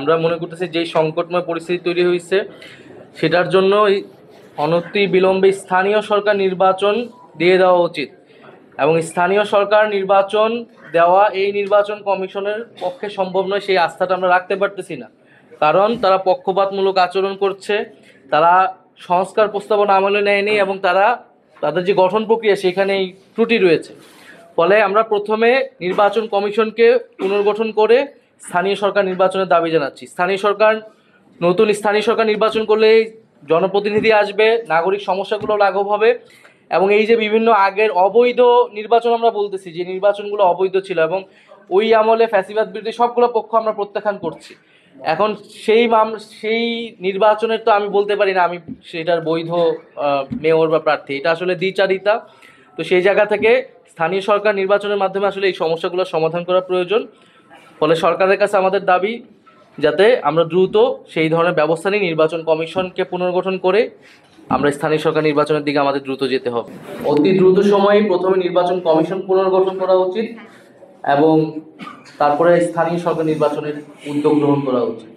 আমরা মনে করতেছি যেই সংকটময় পরিস্থিতি তৈরি হয়েছে সেটার জন্য অনতি বিলম্বে স্থানীয় সরকার নির্বাচন দিয়ে দেওয়া উচিত এবং স্থানীয় সরকার নির্বাচন দেওয়া এই নির্বাচন কমিশনের পক্ষে সম্ভব নয়। সেই আস্থাটা আমরা রাখতে পারতেছি না, কারণ তারা পক্ষপাতমূলক আচরণ করছে, তারা সংস্কার প্রস্তাবনা আমলে নেয়নি এবং তাদের যে গঠন প্রক্রিয়া সেখানেই ত্রুটি রয়েছে। ফলে আমরা প্রথমে নির্বাচন কমিশনকে পুনর্গঠন করে স্থানীয় সরকার নির্বাচনের দাবি জানাচ্ছি। নতুন স্থানীয় সরকার নির্বাচন করলে জনপ্রতিনিধি আসবে, নাগরিক সমস্যাগুলো লাঘব হবে এবং এই যে বিভিন্ন আগের অবৈধ নির্বাচন আমরা বলতেছি যে নির্বাচনগুলো অবৈধ ছিল এবং ওই আমলে ফ্যাসিবাদ বিরোধী সবগুলো পক্ষ আমরা প্রত্যাখ্যান করছি। এখন সেই নির্বাচনের তো আমি বলতে পারি না আমি সেটার বৈধ মেয়র বা প্রার্থী, এটা আসলে দ্বিচারিতা। তো সেই জায়গা থেকে স্থানীয় সরকার নির্বাচনের মাধ্যমে আসলে এই সমস্যাগুলোর সমাধান করা প্রয়োজন। ফলে সরকারের কাছে আমাদের দাবি যাতে আমরা দ্রুত সেই ধরনের ব্যবস্থা নিই, নির্বাচন কমিশনকে পুনর্গঠন করে আমরা স্থানীয় সরকার নির্বাচনের দিকে আমাদের দ্রুত যেতে হবে। অতি দ্রুত সময়ে প্রথমে নির্বাচন কমিশন পুনর্গঠন করা উচিত এবং তারপরে স্থানীয় সরকার নির্বাচনের উদ্যোগ গ্রহণ করা উচিত।